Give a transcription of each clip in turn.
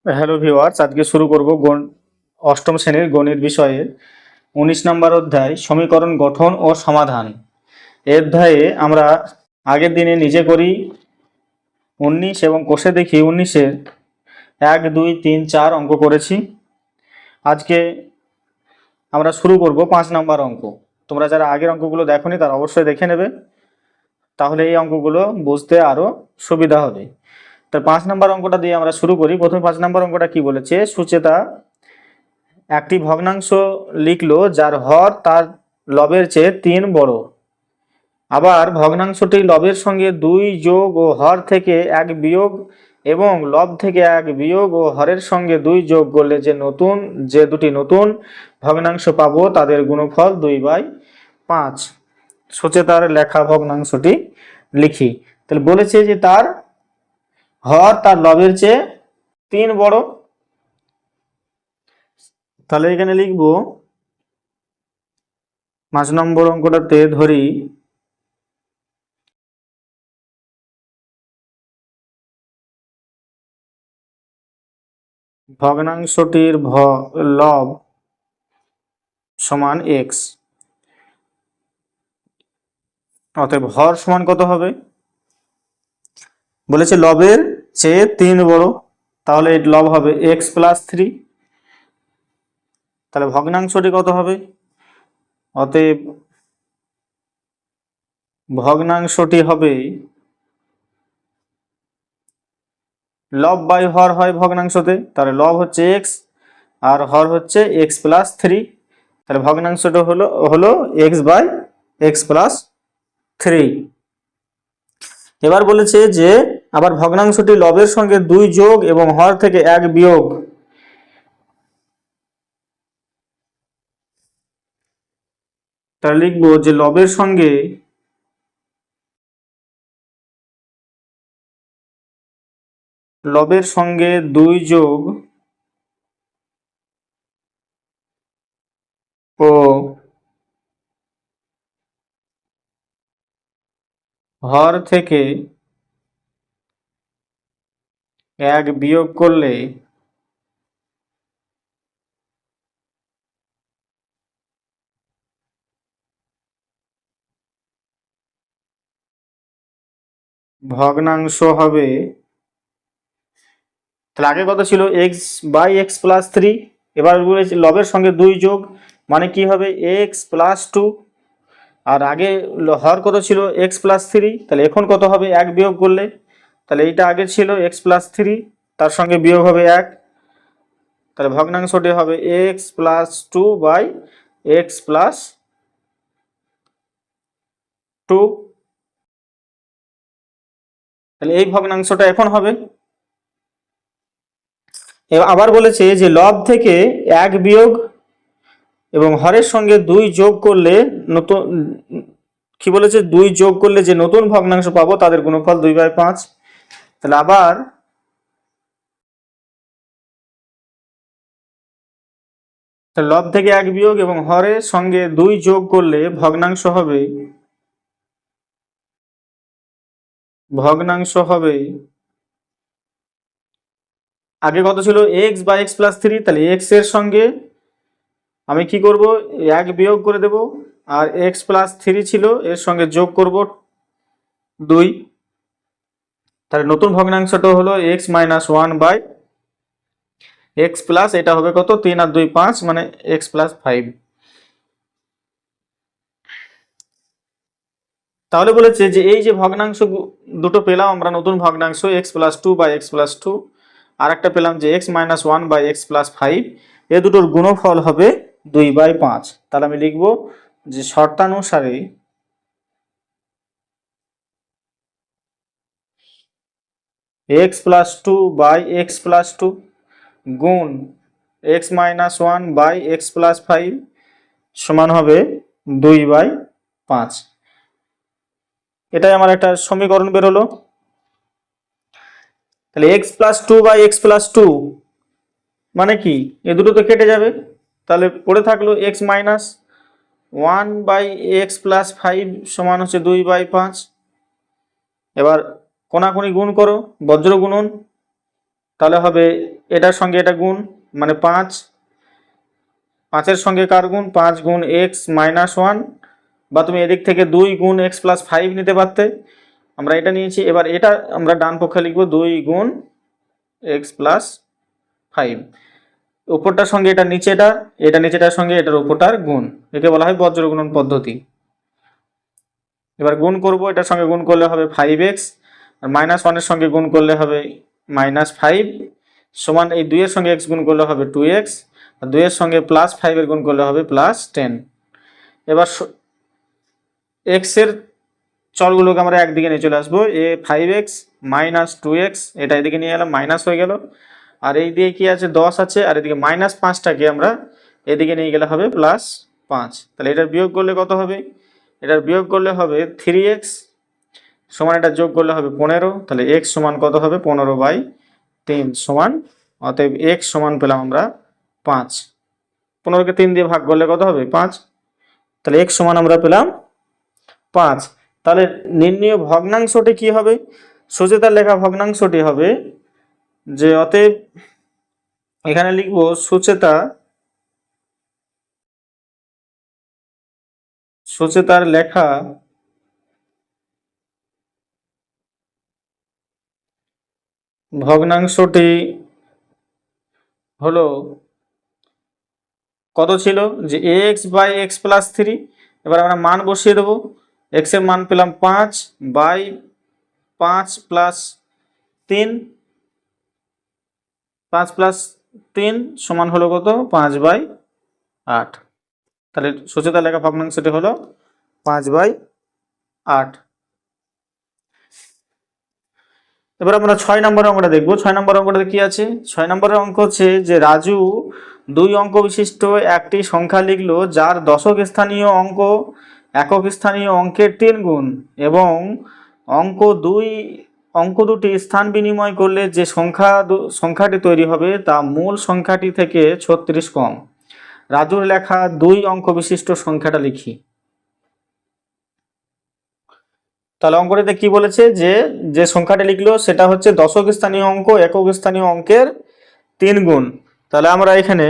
Hello viewers, আজকে শুরু করব অষ্টম শ্রেণীর গণিত বিষয়ে 19 নম্বর অধ্যায় সমীকরণ গঠন ও সমাধান। এই অধ্যায়ে আমরা আগের দিনে নিজে করি 19 এবং কোষে দেখি 19-এর 1, 2, 3, 4 অঙ্ক করেছি। আজকে আমরা শুরু করব 5 নম্বর অঙ্ক। তোমরা যারা আগের অঙ্কগুলো দেখোনি তারা অবশ্যই দেখে নেবে, তাহলে এই অঙ্কগুলো বুঝতে আরও সুবিধা হবে। তো 5 নম্বর অঙ্কটা দিয়ে আমরা শুরু করি। প্রথমে 5 নম্বর অঙ্কটা কি বলেছে, সুচেতা একটি ভগ্নাংশ লিখলো যার হর তার লবের চেয়ে 3 বড়। আবার ভগ্নাংশটি লবের সঙ্গে 2 যোগ ও হর থেকে 1 বিয়োগ এবং লব থেকে 1 বিয়োগ ও হরের সঙ্গে 2 যোগ করলে যে দুটি নতুন ভগ্নাংশ পাবো তাদের গুণফল 2/5। সুচেতার লেখা ভগ্নাংশটি লিখি। তাহলে বলেছে যে তার হর তার লবের চেয়ে 3 বড়। তাহলে এখানে লিখব 5 নম্বর অঙ্কটাতে ধরি ভগ্নাংশটির লব সমান এক্স, অতএব হর সমান কত হবে, বলেছে লবের চেয়ে 3 বড়, তাহলে লব হবে x+3। তাহলে ভগ্নাংশটি কত হবে, অতএব ভগ্নাংশটি হবে লব বাই হর হয় ভগ্নাংশতে, তাহলে লব হচ্ছে x আর হর হচ্ছে x+3। তাহলে ভগ্নাংশটা হলো x/x+3। এবার বলেছে যে আবার ভগ্নাংশটি লবের সঙ্গে 2 যোগ এবং হর থেকে 1 বিয়োগ। তাহলে লিখবো যে লবের সঙ্গে লবের সঙ্গে 2 যোগ ও হর থেকে 1 বিয়োগ করলে ভগ্নাংশ হবে, তাহলে আগে কত ছিল x/x+3, এবার বলেছে লবের সঙ্গে 2 যোগ মানে কি হবে x+2, আর আগে হর কত ছিল x+3, তাহলে এখন কত হবে 1 বিয়োগ করলে, তাহলে এইটা আগে ছিল x+3 তার সঙ্গে বিয়োগ হবে 1, তাহলে ভগ্নাংশটি হবে x+2/x+2। তাহলে এই ভগ্নাংশটা এখন হবে। আবার বলেছে যে লব থেকে 1 বিয়োগ এবং হরের সঙ্গে 2 যোগ করলে নতুন কি বলেছে 2 যোগ করলে যে নতুন ভগ্নাংশ পাবো তাদের গুণফল 2/5। তাহলে আবার লব থেকে 1 বিয়োগ এবং হরের সঙ্গে 2 যোগ করলে ভগ্নাংশ হবে আগে কত ছিল x/x+3, তাহলে x এর সঙ্গে আমি কি করব 1 বিয়োগ করে দেব, আর x+3 ছিল এর সঙ্গে যোগ করব 2, তাহলে নতুন ভগ্নাংশটা হলো x-1/x প্লাস এটা হবে কত 3 আর 2 5 মানে x+5। তাহলে বলেছে যে এই যে ভগ্নাংশ দুটো পেলাম আমরা নতুন ভগ্নাংশ x+2/x+2, আর একটা পেলাম যে x-1/x+5, এ দুটোর গুণফল হবে 2/5। তাহলে আমি লিখব যে শর্তানুসারে x+2/x+2 গুণ x-1/x+5 সমান হবে 2/5। এটাই আমার একটা সমীকরণ বেরোলো। তাহলে x+2/x+2 মানে কি, এ দুটো তো কেটে যাবে, তাহলে পড়ে থাকলো x-1/x+5 সমান হচ্ছে 2/5। এবার কোনাকুনি গুণ করো, বজ্র গুণন, তাহলে হবে এটার সঙ্গে এটা গুণ, মানে 5, 5-এর সঙ্গে কার গুণ, 5 গুণ এক্স মাইনাস 1, বা তুমি এদিক থেকে 2 গুণ এক্স প্লাস 5 নিতে পারতে, আমরা এটা নিয়েছি। এবার এটা আমরা ডান পক্ষে লিখবো 2 গুণ এক্স প্লাস 5, উপরটার সঙ্গে এটা নিচেটা, এটা নিচেটার সঙ্গে এটার উপরটার গুণ, একে বলা হয় বজ্র গুণন পদ্ধতি। এবার গুণ করব, এটার সঙ্গে গুণ করলে হবে 5x, আর -1-এর সঙ্গে গুণ করলে হবে -5, সমান এই 2 এর সঙ্গে x গুণ করলে হবে 2x, আর 2 এর সঙ্গে +5 এর গুণ করলে হবে +10। এবার x এর চলগুলোকে আমরা একদিকে নিয়ে চলে আসবো, 5x - 2x, এটা এদিকে নিয়ে এলাম, মাইনাস হয়ে গেল, আর এই দিকে কি আছে 10 আছে, আর এদিকে -5টাকে আমরা এদিকে নিয়ে গেলে হবে +5। তাহলে এটার বিয়োগ করলে কত হবে, এটার বিয়োগ করলে হবে 3x, সমান এটা যোগ করলে হবে 15, তাহলে x সমান কত হবে 15/3 সমান, অতএব x সমান পেলাম আমরা 5। 15কে 3 দিয়ে ভাগ করলে কত হবে 5, তাহলে x সমান আমরা পেলাম 5। তাহলে নির্ণীয় ভগ্নাংশটি কি হবে, সুচেতার লেখা ভগ্নাংশটি হবে যে, অতএব এখানে লিখব সুচেতার লেখা ভগ্নাংশটি হলো, কত ছিল যে ax/x+3, এবার আমরা মান বসিয়ে দেবো, x এর মান পেলাম 5/5 + 3, 5 + 3 সমান হলো কত 5/8। তাহলে সুচেতার লেখা ভগ্নাংশটি হলো 5/8। এবার আমরা 6 নম্বরের অঙ্কটা দেখবো। 6 নম্বরের অঙ্কটাতে কি আছে, 6 নম্বরের অঙ্ক হচ্ছে যে রাজু 2 অঙ্ক বিশিষ্ট একটি সংখ্যা লিখলো যার দশক স্থানীয় অঙ্ক একক স্থানীয় অঙ্কের 3 গুণ, এবং অঙ্ক দুটি স্থান বিনিময় করলে যে সংখ্যাটি তৈরি হবে তা মূল সংখ্যাটি থেকে 36 কম। রাজুর লেখা 2 অঙ্ক বিশিষ্ট সংখ্যাটা লিখি। তাহলে অঙ্কটিতে কি বলেছে, যে যে সংখ্যাটা লিখলো সেটা হচ্ছে দশক স্থানীয় অঙ্ক একক স্থানীয় অঙ্কের 3 গুণ। তাহলে আমরা এখানে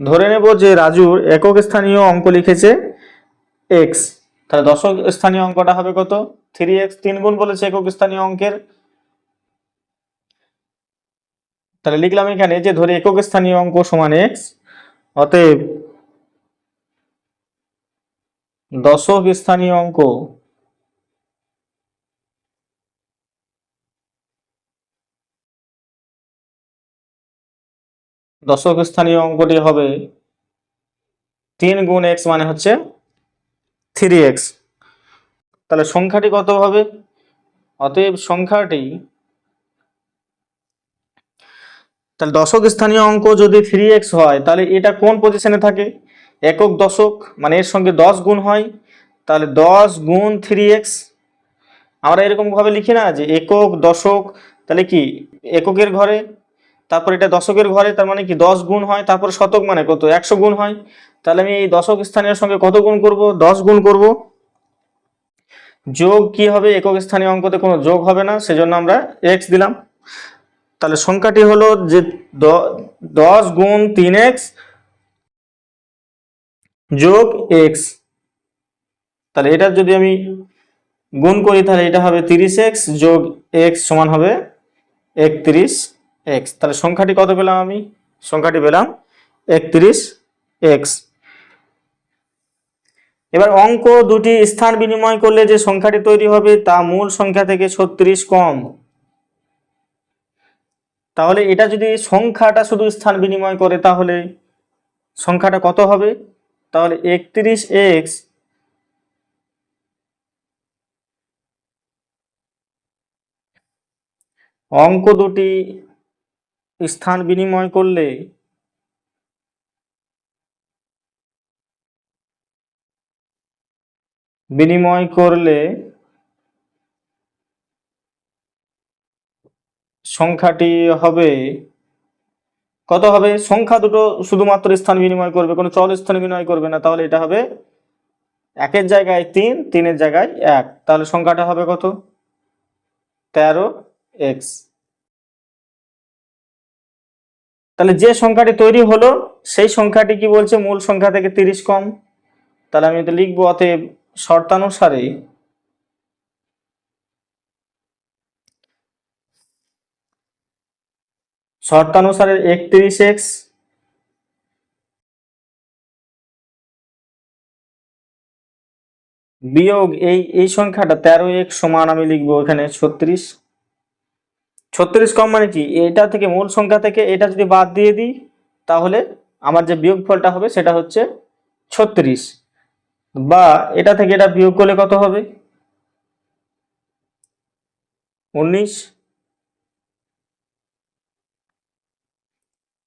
ধরে নেব যে রাজুর একক স্থানীয় অঙ্ক লিখেছে x, তাহলে দশক স্থানীয় অঙ্কটা হবে কত 3x, 3 গুণ বলেছে একক স্থানীয় অঙ্কের। তাহলে লিখলাম এখানে যে ধরে একক স্থানীয় অঙ্ক সমান x, অতএব দশক স্থানীয় অঙ্ক অঙ্কটি হবে 3 গুণ x মানে হচ্ছে 3x। তাহলে সংখ্যাটি কত হবে, অতএব সংখ্যাটি, তাহলে দশক স্থানীয় অঙ্ক যদি 3x হয় তাহলে এটা কোন পজিশনে থাকে, একক দশক, মানে এর সঙ্গে 10 গুণ হয়, তাহলে 10 গুণ 3x। আমরা এরকম ভাবে লিখি না যে একক দশক, তাহলে কি এককের ঘরে, তারপর এটা দশকের ঘরে, তার মানে কি 10 গুণ হয়, তারপর শতক মানে কত 100 গুণ হয়। তাহলে আমি এই দশক স্থানীয় সঙ্গে কত গুণ করব, 10 গুণ করব। যোগ কি হবে, একক স্থানীয় অঙ্কতে কোনো যোগ হবে না, সেজন্য আমরা x দিলাম। তাহলে সংখ্যাটি হলো যে 10 গুণ 3x যোগ x। তাহলে এটা যদি আমি গুণ করি তাহলে এটা হবে 30x যোগ x সমান হবে 31x। তাহলে সংখ্যাটি কত পেলাম, আমি সংখ্যাটি পেলাম 31x। এবার অঙ্ক দুটি স্থান বিনিময় করলে যে সংখ্যাটি তৈরি হবে তা মূল সংখ্যা থেকে 36 কম। তাহলে এটা যদি সংখ্যাটা শুধু স্থান বিনিময় করে তাহলে সংখ্যাটা কত হবে, তাহলে 31x অঙ্ক দুটি স্থান বিনিময় করলে সংখ্যাটি হবে কত হবে, সংখ্যা দুটো শুধুমাত্র স্থান বিনিময় করবে, কোনো চল স্থান বিনিময় করবে না, তাহলে এটা হবে 1-এর জায়গায় 3, 3-এর জায়গায় 1, তাহলে সংখ্যাটা হবে কত 13x। তাহলে যে সংখ্যাটি তৈরি হলো সেই সংখ্যাটি কি বলছে, মূল সংখ্যা থেকে 30 কম। তাহলে আমি তো লিখবো অতএব শর্তানুসারে শর্তানুসারে 31x বিয়োগ এই সংখ্যাটা 13x সমান আমি লিখবো এখানে 36। 36 কম মানে কি, এটা থেকে মূল সংখ্যা থেকে এটা যদি বাদ দিয়ে দিই তাহলে আমার যে বিয়োগফলটা হবে সেটা হচ্ছে 36, বা এটা থেকে এটা বিয়োগ করলে কত হবে 19,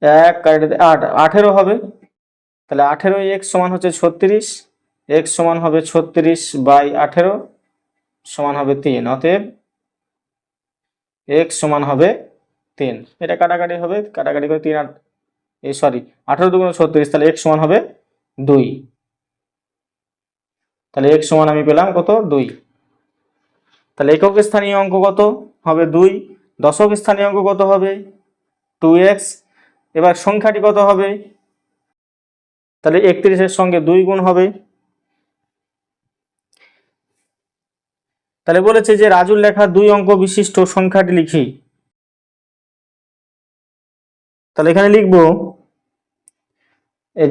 1 কাটে 8, 18 হবে। তাহলে 18x সমান হচ্ছে 36, x সমান হবে 36/18 সমান হবে 3। অতএব x সমান হবে 3। এটা কাটাকাটি হবে, কাটাকাটি করে 3 সরি 18 দুগুণ 36, তাহলে x সমান হবে 2। তাহলে x সমান আমি পেলাম কত 2। তাহলে একক স্থানীয় অঙ্ক কত হবে 2, দশক স্থানীয় অঙ্ক কত হবে 2x। এবার সংখ্যাটি কত হবে, তাহলে 31-এর সঙ্গে 2 গুণ হবে। তাহলে বলেছে যে রাজুর লেখা 2 অঙ্ক বিশিষ্ট সংখ্যাটি লিখি। তাহলে এখানে লিখব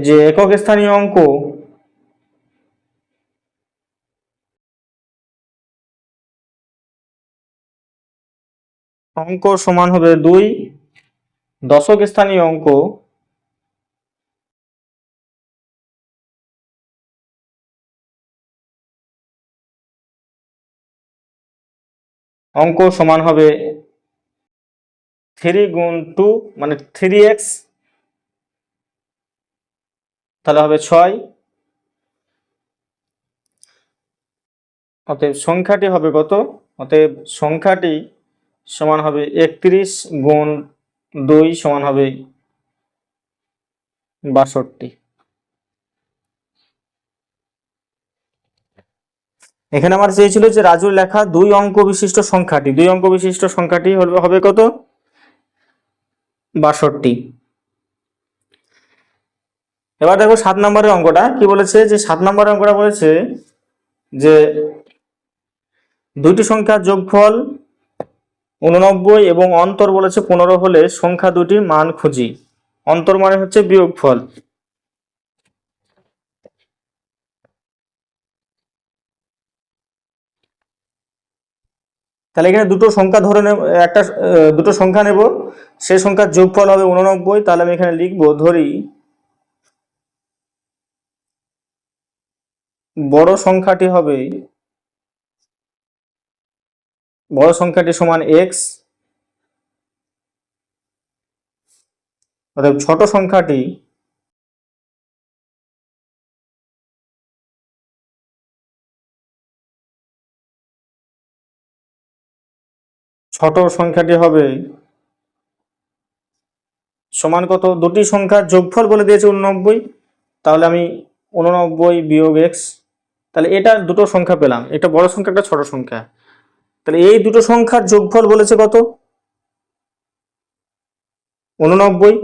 যে একক স্থানীয় অঙ্ক সমান হবে 2, দশক স্থানীয় অঙ্ক সমান হবে 3 গুণ 2 মানে 3x, তাহলে হবে 6। অতএব সংখ্যাটি হবে কত, অতএব সংখ্যাটি সমান হবে 31 গুণ 2 সমান হবে 62। এখানে আমার চেয়েছিল যে রাজুর লেখা 2 অঙ্ক বিশিষ্ট সংখ্যাটি, 2 অঙ্ক বিশিষ্ট সংখ্যাটি হবে কত 62। এবার দেখো 7 নম্বরের অঙ্কটা কি বলেছে, যে 7 নম্বরের অঙ্কটা বলেছে যে দুইটি সংখ্যার যোগফল 89 এবং অন্তর বলেছে 15 হলে সংখ্যা দুটির মান খুঁজি। অন্তর মানে হচ্ছে বিয়োগফল। তাহলে এখানে দুটো সংখ্যা ধরে নেব, দুটো সংখ্যা নেব, সেই সংখ্যার যোগফল হবে 89। তাহলে আমি এখানে লিখবো, ধরি বড় সংখ্যাটি সমান x, অর্থাৎ ছোট সংখ্যাটি হবে সমান কত, দুটি সংখ্যার যোগফল বলে দিয়েছে 89, তাহলে আমি 89 বিয়োগ x, তাহলে এটা দুটো সংখ্যা পেলাম, এটা বড় সংখ্যা একটা ছোট সংখ্যা। তাহলে এই দুটো সংখ্যার যোগফল বলেছে কত 89।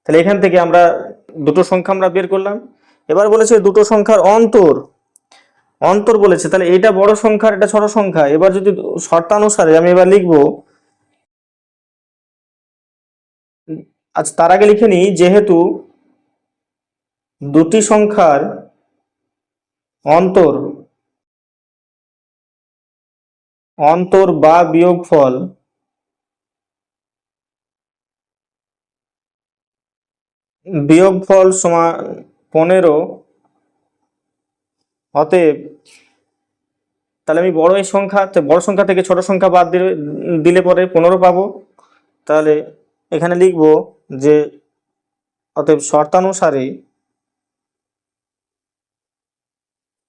তাহলে এখান থেকে আমরা দুটো সংখ্যা আমরা বের করলাম। এবার বলেছে দুটো সংখ্যার অন্তর বলেছে, তাহলে এটা বড় সংখ্যা এটা ছোট সংখ্যা। এবার যদি শর্তানুসারে আমি এবার লিখবো, আচ্ছা তার আগে লিখে নিই, যেহেতু দুটি সংখ্যার অন্তর বা বিয়োগফল সমান 15, অতএব তাহলে আমি বড় সংখ্যা থেকে ছোট সংখ্যা বাদ দিলে পরে 15 পাবো। তাহলে এখানে লিখব যে অতএব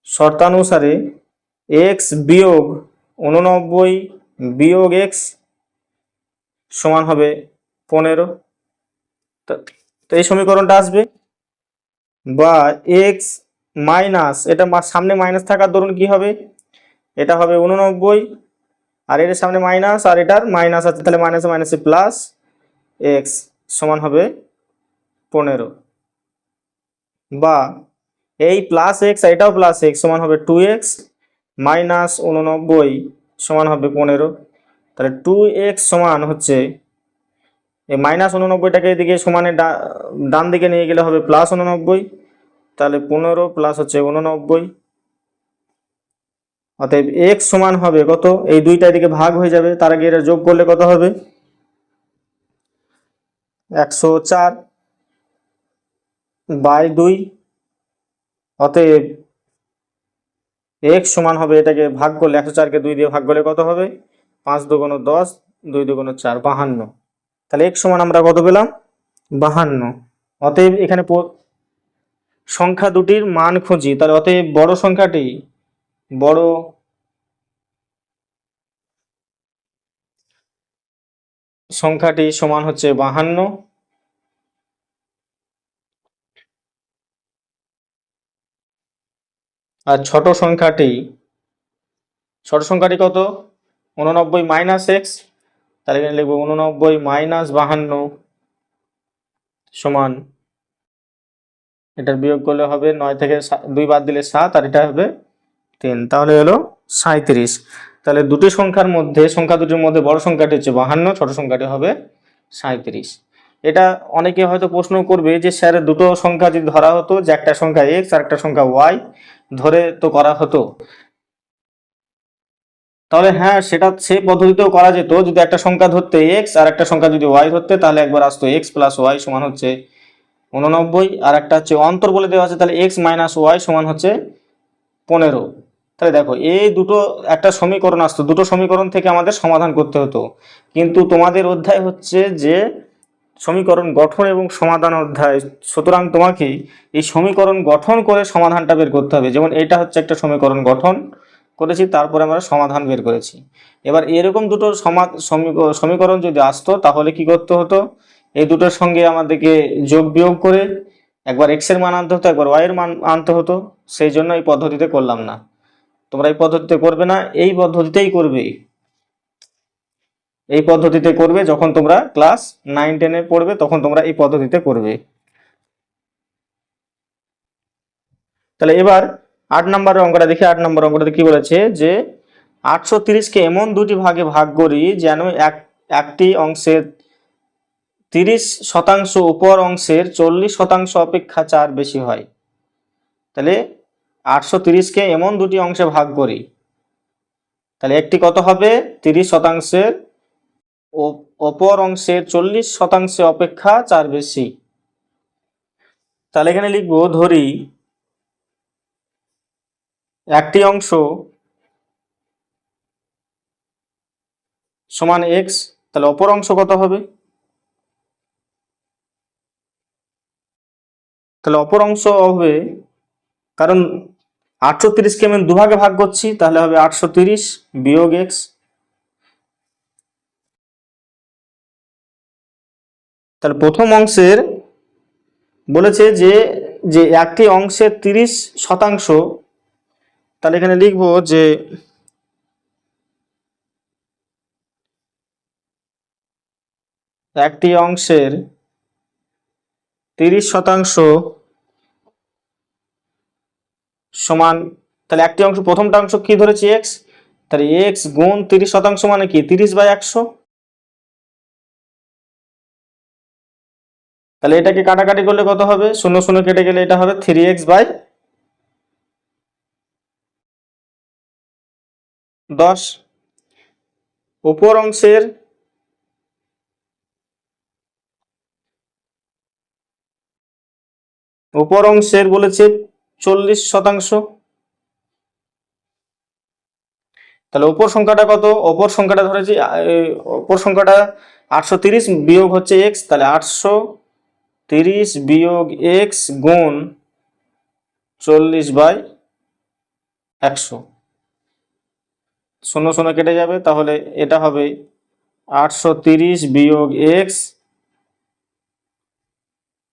শর্তানুসারে x বিয়োগ 89 বিয়োগ x সমান হবে 15। তো এই সমীকরণটা আসবে, বা x মাইনাস, এটা সামনে মাইনাস থাকার দরুন কি হবে, এটা হবে 89, আর এর সামনে মাইনাস আর এটার মাইনাস আছে, তাহলে মাইনাসে মাইনাসে প্লাস x সমান হবে 15, বা এই প্লাস এক্স এটাও প্লাস এক্স সমান হবে 2x মাইনাস 89 সমান হবে 15। তাহলে 2x সমান হচ্ছে এই মাইনাস 89টাকে এদিকে সমানে ডান দিকে নিয়ে গেলে হবে প্লাস 89, তাহলে 15 প্লাস হচ্ছে 89। অতএব এক্স সমান হবে কত, এই দুইটা এদিকে ভাগ হয়ে যাবে, তার আগে এটা যোগ করলে কত হবে 104/2। অতএব এক্স সমান হবে, এটাকে ভাগ করলে 104কে 2 দিয়ে ভাগ করলে কত হবে 5 দুগুণ 10, 2 দুগুণ 4, 52। তাহলে এক্স সমান আমরা কত পেলাম 52। অতএব এখানে সংখ্যা দুটির মান খুঁজি, তাহলে অতএব বড় সংখ্যাটি সমান হচ্ছে 52, আর ছোট সংখ্যাটি কত 89 মাইনাস এক্স, তাহলে এখানে লিখবো 89 মাইনাস 52 সমান, এটার বিয়োগ করলে হবে 9 থেকে 2 বাদ দিলে 7, আর এটা হবে 3, তাহলে হলো 37। তাহলে সংখ্যা দুটির মধ্যে বড় সংখ্যাটি হচ্ছে 52, ছোট সংখ্যাটি হবে 37। এটা অনেকে হয়তো প্রশ্ন করবে যে স্যার দুটো সংখ্যা যদি ধরা হতো, যে একটা সংখ্যা এক্স আর একটা সংখ্যা ওয়াই ধরে তো করা হতো, তাহলে হ্যাঁ সেটা সেই পদ্ধতিতেও করা যেত। যদি একটা সংখ্যা ধরতে এক্স আর একটা সংখ্যা যদি ওয়াই ধরতে, তাহলে একবার আসতো এক্স প্লাস ওয়াই সমান হচ্ছে 89, আর একটা হচ্ছে অন্তর বলে দেওয়া আছে, তাহলে এক্স মাইনাস ওয়াই সমান হচ্ছে 15। তাহলে দেখো এই দুটো একটা সমীকরণ আসতো, দুটো সমীকরণ থেকে আমাদের সমাধান করতে হতো, কিন্তু তোমাদের অধ্যায় হচ্ছে যে সমীকরণ গঠন এবং সমাধান অধ্যায়, সুতরাং তোমাকে এই সমীকরণ গঠন করে সমাধানটা বের করতে হবে। যেমন এটা হচ্ছে একটা সমীকরণ গঠন করেছি, তারপরে আমরা সমাধান বের করেছি। এবার এরকম দুটো সমীকরণ যদি আসতো, তাহলে কি করতে হতো, এই দুটোর সঙ্গে আমাদেরকে যোগ বিয়োগ করে একবার এক্স এর মান আনতে হতো, একবার ওয়াই এর মান আনতে হতো। সেই জন্য এই পদ্ধতিতে করলাম না। তোমরা এই পদ্ধতিতে করবে না, এই পদ্ধতিতেই করবে, এই পদ্ধতিতে করবে। যখন তোমরা ক্লাস 9-10 পড়বে তখন তোমরা এই পদ্ধতিতে করবে। তাহলে এবার 8 নম্বরের অঙ্কটা দেখি। 8 নম্বর অঙ্কটাতে কি বলেছে, যে 830কে এমন দুটি ভাগে ভাগ করি যেন একটি অংশের 30% উপর অংশের 40% অপেক্ষা 4 বেশি হয়। তাহলে 830কে এমন দুটি অংশে ভাগ করি, তাহলে একটি কত হবে 30% অপর অংশের 40% অপেক্ষা 4 বেশি। তাহলে এখানে লিখবো, ধরি একটি অংশ সমান এক্স, তাহলে অপর অংশ কত হবে, তাহলে অপর অংশ হবে, কারণ 830কে আমি দুভাগে ভাগ করছি, তাহলে হবে 830 বিয়োগ এক্স। তাহলে প্রথম অংশের বলেছে যে একটি অংশের 30%, তাহলে এখানে লিখবো যে একটি অংশের 30% সমান, তাহলে একটি অংশ প্রথমটা অংশ কি ধরেছি এক্স, তাহলে এক্স গুণ 30% মানে কি 30/100। তাহলে এটাকে কাটাকাটি করলে কত হবে, 0 0 কেটে গেলে এটা হবে 3x/10। উপর অংশের বলেছে 40%, তাহলে অপর সংখ্যাটা কত, অপর সংখ্যাটা ধরেছি অপর সংখ্যাটা 830 বিয়োগ হচ্ছে এক্স, তাহলে 830 বিয়োগ এক্স গুণ 40/100। 0 0 কেটে যাবে, তাহলে এটা হবে 830 বিয়োগ এক্স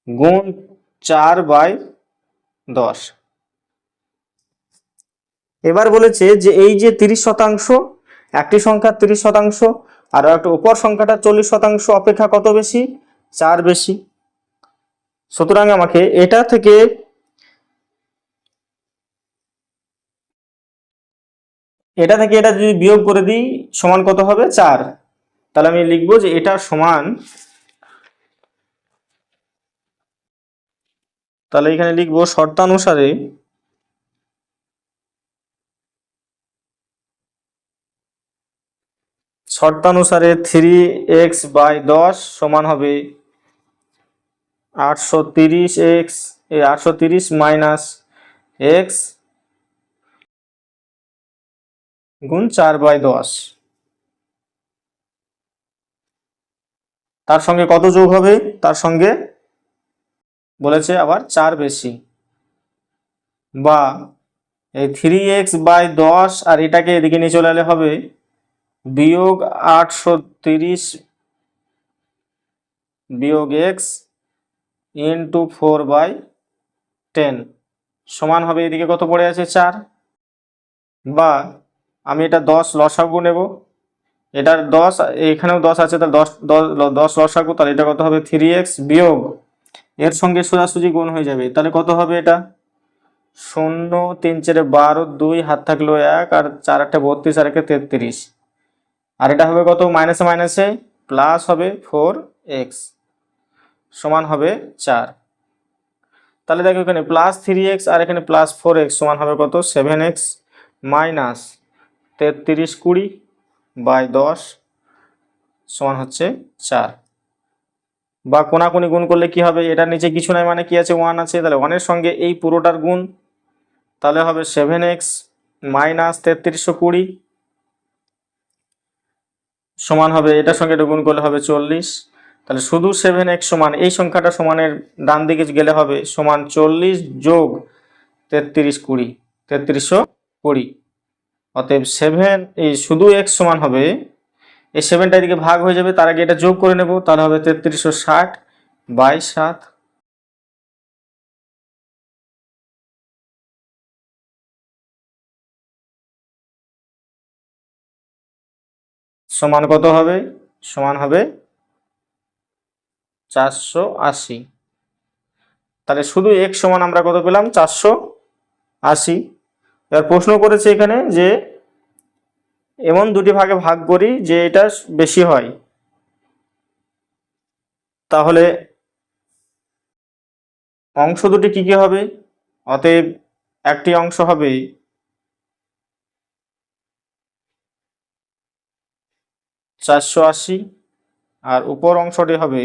গুণ 4/10। এবার বলেছে যে এই যে 30%, একটি সংখ্যার 30% আর একটা উপর সংখ্যাটা 40% অপেক্ষা কত বেশি, 4 বেশি। সুতরাং আমাকে এটা থেকে এটা যদি বিয়োগ করে দিই সমান কত হবে 4। তাহলে আমি লিখবো যে এটা সমান, তাহলে এখানে লিখবো শর্তানুসারে শর্তানুসারে 3x/10 সমান হবে 830x, 830 মাইনাস x গুণ 4/10। তার সঙ্গে কত যোগ হবে? তার সঙ্গে বলেছে আবার 4 বেশি, বা এই 3x/10 আর এটাকে এদিকে নিয়ে চলে এলে হবে বিয়োগ 830 বিয়োগ x ইন্টু 4/10 সমান হবে এদিকে কত পড়ে আছে 4। বা আমি এটা 10 লসাগু নেব, এটার 10 এখানেও 10 আছে, তাহলে 10 লসাগু, তাহলে এটা কত হবে 3x বিয়োগ এর সঙ্গে সোজাসুজি গুণ হয়ে যাবে, তাহলে কত হবে এটা 0 3 4 12 2 হাত থাকলো 1 আর 4 8 32 আর 1 33, আর এটা হবে কত মাইনাসে মাইনাসে প্লাস হবে 4x সমান হবে 4। তাহলে দেখো এখানে প্লাস 3x আর এখানে প্লাস 4x সমান হবে কত 7x মাইনাস 33 20/10 সমান হচ্ছে 4। বা কোনাকুনি গুণ করলে কি হবে, এটার নিচে কিছু নাই মানে কি আছে 1 আছে, তাহলে 1 এর সঙ্গে এই পুরোটার গুণ, তাহলে হবে 7x মাইনাস 3320 সমান হবে এটার সঙ্গে এটা গুণ করলে হবে 40। তাহলে শুধু 7x সমান এই সংখ্যাটা সমানের ডান দিকে গেলে হবে সমান 40 যোগ 3320। অতএব 7 এই শুধু x সমান হবে, এই 7টা এদিকে ভাগ হয়ে যাবে, তার আগে এটা যোগ করে নেব, তাহলে হবে 3360/7 সমান কত হবে, সমান হবে 480। তাহলে শুধু x সমান আমরা কত পেলাম 480। এবার প্রশ্ন করেছে এখানে যে এমন দুটি ভাগে ভাগ করি যে এটা বেশি হয়, তাহলে অংশ দুটি কি কি হবে? অতএব একটি অংশ হবে 480 আর উপর অংশটি হবে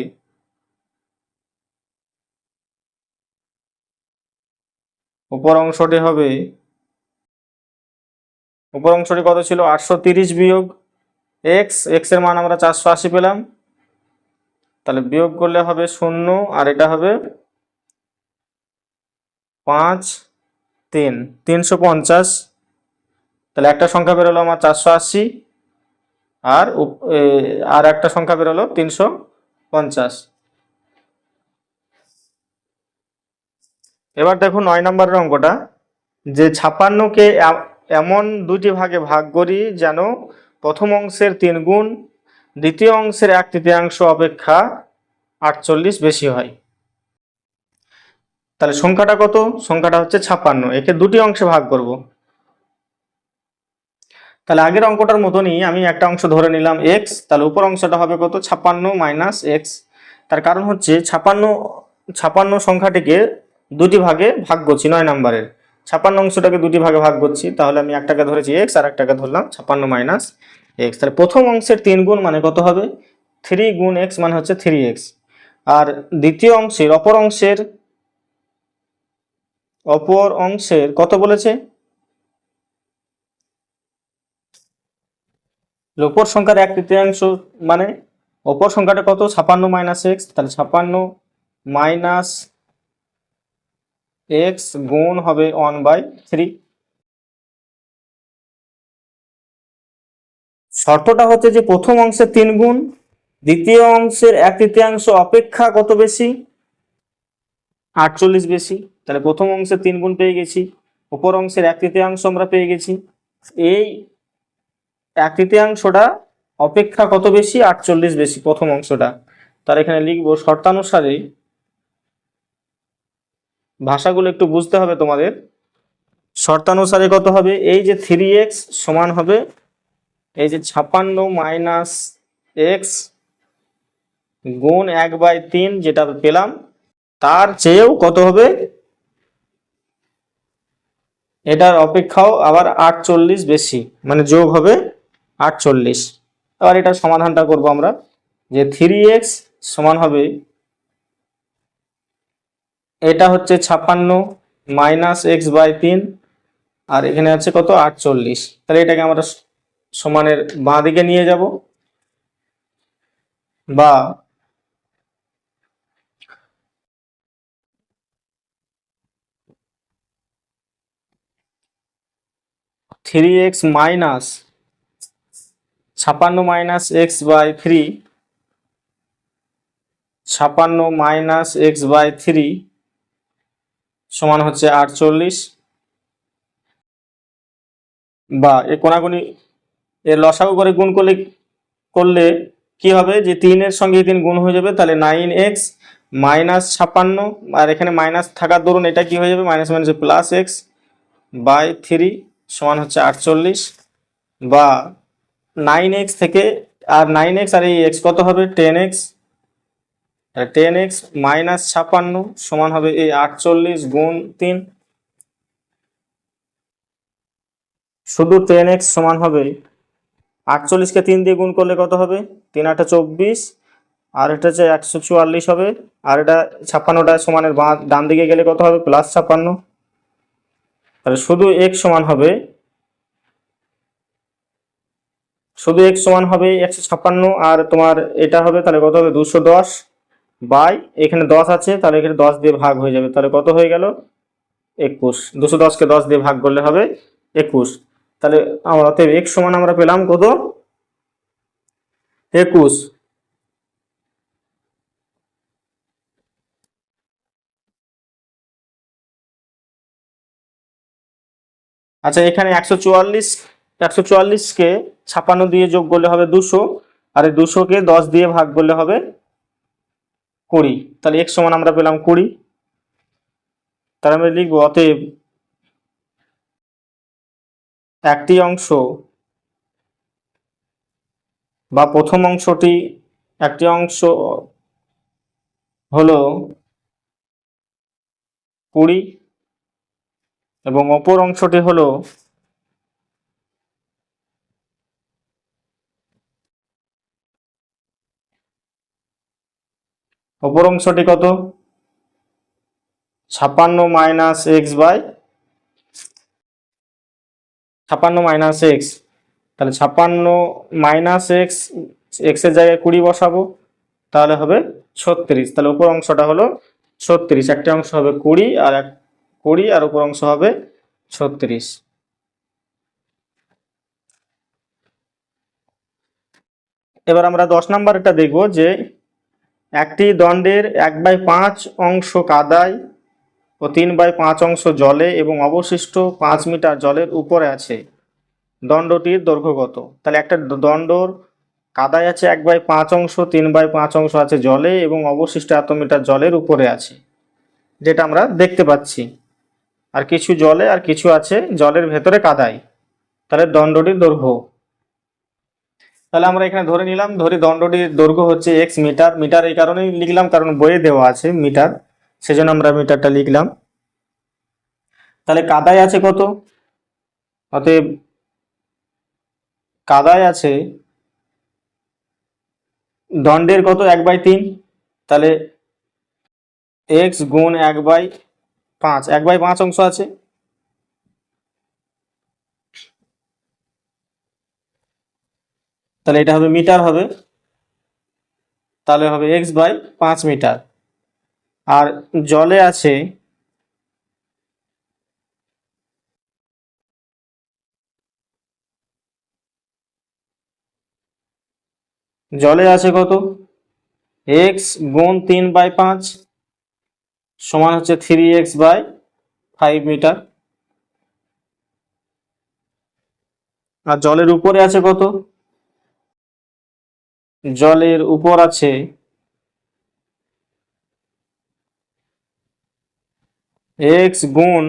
উপর অংশটি কত ছিল 830 বিয়োগ x, x এর মান আমরা 480 পেলাম, তাহলে বিয়োগ করলে হবে 0 আর এটা হবে 5 3 350। তাহলে একটা সংখ্যা বেরোলো আমার 480 আর আর একটা সংখ্যা বেরোলো 350। এবার দেখো 9 নম্বরের অঙ্কটা, যে 56কে এমন দুটি ভাগে ভাগ করি যেন প্রথম অংশের 3 গুণ দ্বিতীয় অংশের 1/3 অপেক্ষা 48 বেশি হয়। তাহলে সংখ্যাটা কত? সংখ্যাটা হচ্ছে 56, একে দুটি অংশে ভাগ করব। তাহলে আগের অঙ্কটার মতনই আমি একটা অংশ ধরে নিলাম x, তাহলে উপর অংশটা হবে কত 56 মাইনাস x। তার কারণ হচ্ছে 56 সংখ্যাটিকে দুটি ভাগে ভাগ করছি, 9 নম্বরের 56 অংশটাকে দুটি ভাগে ভাগ করছি, তাহলে আমি একটাকে ধরেছি x আর একটাকে ধরলাম 56 মাইনাস x। তাহলে প্রথম অংশের 3 গুণ মানে কত হবে 3 গুণ x মানে হচ্ছে 3x, আর দ্বিতীয় অংশের অপর অংশের কত বলেছে, অপর সংখ্যার 1/3 মানে অপর সংখ্যাটা কত 56 মাইনাস x, তাহলে 56 মাইনাস x গুণ হবে 1/3। শর্তটা হচ্ছে যে প্রথম অংশের 3 গুণ দ্বিতীয় অংশের 1/3 অপেক্ষা কত বেশি 48 বেশি। তাহলে প্রথম অংশের 3 গুণ পেয়ে গেছি, উপর অংশের 1/3 আমরা পেয়ে গেছি, এই 1/3টা অপেক্ষা কত বেশি 48 বেশি প্রথম অংশটা। তার এখানে লিখবো শর্তানুসারে ভাষাগুলো একটু বুঝতে হবে তোমাদের। শর্তানুসারে কত হবে, এই যে 3x সমান হবে এই যে 56 মাইনাস এক্স গুণ 1/3 যেটা পেলাম, তার চেয়েও কত হবে, এটার অপেক্ষাও আবার 48 বেশি, মানে যোগ হবে 48। এবার এটার সমাধানটা করব আমরা, যে 3x সমান হবে, এটা হচ্ছে 56 মাইনাস x/3, আর এখানে আছে কত 48। তাহলে এটাকে আমরা সমানের বাঁ দিকে নিয়ে যাব, বা 3x minus 56 minus x/3, 56 minus x/3 সমান হচ্ছে 48, বা এ কোনাকুনি এর লসাগু করে গুণ করলে করলে কি হবে, যে 3-এর সঙ্গে 3 গুণ হয়ে যাবে, তাহলে 9x মাইনাস 56, আর এখানে মাইনাস থাকার দরুন এটা কি হয়ে যাবে, মাইনাস মাইনাস প্লাস x/3 সমান হচ্ছে 48, বা 9x থেকে আর 9x আর এই x কত হবে 10x, 10x মাইনাস 56 সমান হবে এই 48 গুণ 3, শুধু 10x সমান হবে 48কে 3 দিয়ে গুণ করলে কত হবে, 3 8 24, আর এটা হচ্ছে 144 হবে, আর এটা 56টা সমানের ডান দিকে গেলে কত হবে প্লাস 56, তাহলে শুধু x সমান হবে, শুধু x সমান হবে 156, আর তোমার এটা হবে তাহলে কত হবে 210, বাই এখানে 10 আছে তাহলে এখানে 10 দিয়ে ভাগ হয়ে যাবে, তাহলে কত হয়ে গেল 21, 210কে 10 দিয়ে ভাগ করলে হবে 21, তাহলে আমরা অতএব x সমান আমরা পেলাম কত 21। আচ্ছা, এখানে 144কে 56 দিয়ে যোগ করলে হবে 200, আর এই 200কে 10 দিয়ে ভাগ করলে হবে 20, তাহলে x সমান আমরা পেলাম 20। তাহলে আমরা লিখবো অতএব একটি অংশ বা প্রথম অংশটি, একটি অংশ হলো 20 এবং অপর অংশটি হলো অপর অংশটি কত 56 মাইনাস x, তাহলে 56 মাইনাস x এর জায়গায় 20 বসাবো, তাহলে হবে 36, তাহলে উপর অংশটা হলো 36, একটা অংশ হবে 20 আর 20 আর উপর অংশ হবে 36। এবার আমরা 10 নাম্বার এটা দেখব, যে একটি দণ্ডের 1/5 অংশ কাদায় ও 3/5 অংশ জলে এবং অবশিষ্ট 5 মিটার জলের উপরে আছে, দণ্ডটির দৈর্ঘ্য কত। তাহলে একটা দণ্ডর কাদায় আছে 1/5 অংশ, 3/5 অংশ আছে জলে এবং অবশিষ্ট এত মিটার জলের উপরে আছে, যেটা আমরা দেখতে পাচ্ছি, আর কিছু জলে আর কিছু আছে জলের ভেতরে কাদায়, তাহলে দণ্ডটির দৈর্ঘ্য। তাহলে আমরা এখানে ধরে নিলাম, ধরি দণ্ডটির দৈর্ঘ্য হচ্ছে x মিটার, মিটার এই কারণেই লিখলাম কারণ বইয়ে দেওয়া আছে মিটার, সেজন্য আমরা মিটারটা লিখলাম। তাহলে কাদায় আছে কত, অতএব কাদায় আছে দণ্ডের কত 1/3, তাহলে x গুণ 1/5, 1/5 অংশ আছে, তাহলে এটা হবে মিটার হবে, তাহলে হবে x/5 মিটার। আর জলে আছে কত, x গুণ 3/5 সমান হচ্ছে 3x/5 মিটার। আর জলের উপরে আছে কত, জলের উপর আছে এক্স গুণ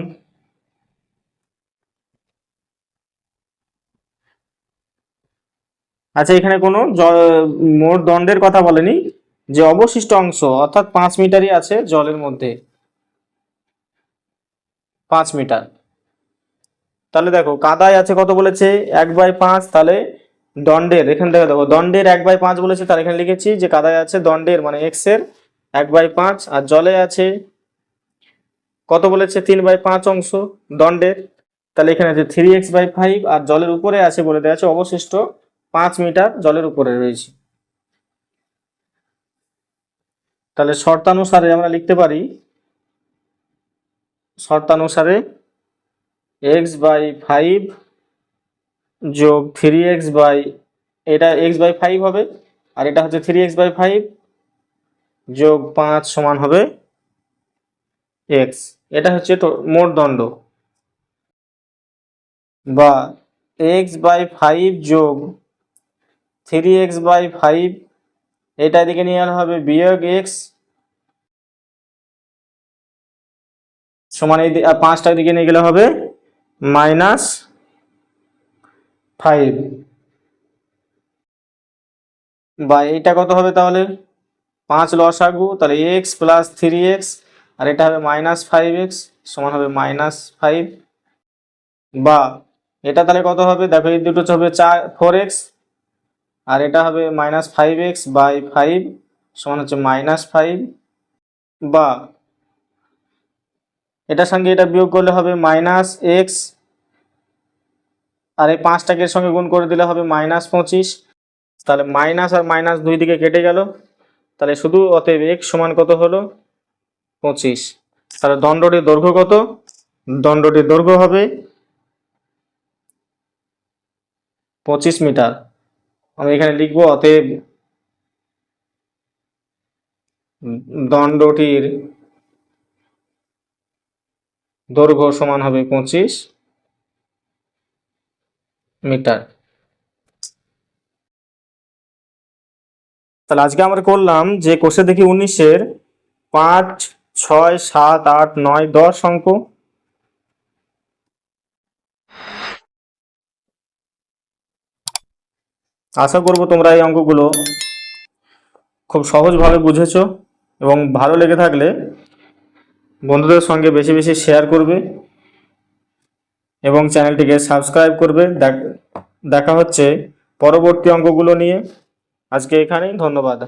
আচ্ছা, এখানে কোনো মোট দণ্ডের কথা বলেনি, যে অবশিষ্ট অংশ অর্থাৎ 5 মিটারই আছে জলের মধ্যে, 5 মিটার। তাহলে দেখো কাদায় আছে কত বলেছে, 1/5, তাহলে দণ্ডের এখানে দেখো দেখো দণ্ডের 1/5 বলেছে, তার এখানে লিখেছি যে কাদায় আছে দণ্ডের মানে এক্স এর 1/5, আর জলে আছে কত বলেছে 3/5 অংশ দণ্ডের, তাহলে এখানে আছে 3x/5, আর জলের উপরে আছে বলে দেওয়া আছে অবশিষ্ট 5 মিটার জলের উপরে রয়েছে। তাহলে শর্তানুসারে আমরা লিখতে পারি, শর্তানুসারে x/5 যোগ 3x এটা x/5 হবে, আর এটা হচ্ছে 3x/5 যোগ 5 সমান হবে x। এটা হচ্ছে মোট দণ্ড, বা x/5 যোগ 3x/5, এটা এদিকে নিয়ে আনা হবে বিয়োগ x সমান এই 5টা দিকে নিয়ে গেলে হবে -5, বা এইটা কত হবে তাহলে 5 লসাগু, তাহলে x প্লাস 3x, আর এটা হবে -5x সমান হবে -5, বা এটা তাহলে কত হবে দেখো এই দুটো হবে 4x, আর এটা হবে -5x/5 সমান হচ্ছে -5, বা এটার সঙ্গে এটা বিয়োগ করলে হবে -x, আর এই 5টাকে এর সঙ্গে গুণ করে দিলে হবে -25, তাহলে মাইনাস আর মাইনাস দুই দিকে কেটে গেল, তাহলে শুধু অতএব x সমান কত হলো 25। তাহলে দণ্ডটির দৈর্ঘ্য কত, দণ্ডটির দৈর্ঘ্য হবে 25 মিটার। আমি এখানে লিখবো অতএব দণ্ডটির দৈর্ঘ্য সমান হবে 25 মিটার। তাহলে আজকে আমরা করলাম যে কোষে দেখি 19-এর 5, 6, 7, 8, 9, 10 অঙ্ক। আশা করব তোমরা এই অঙ্কগুলো খুব সহজভাবে বুঝেছো, এবং ভালো লেগে থাকলে বন্ধুদের সঙ্গে বেশি বেশি শেয়ার করবে এবং চ্যানেলটিকে সাবস্ক্রাইব করবে। দেখা হচ্ছে পরবর্তী অঙ্কগুলো নিয়ে। আজকে এখানেই, ধন্যবাদ।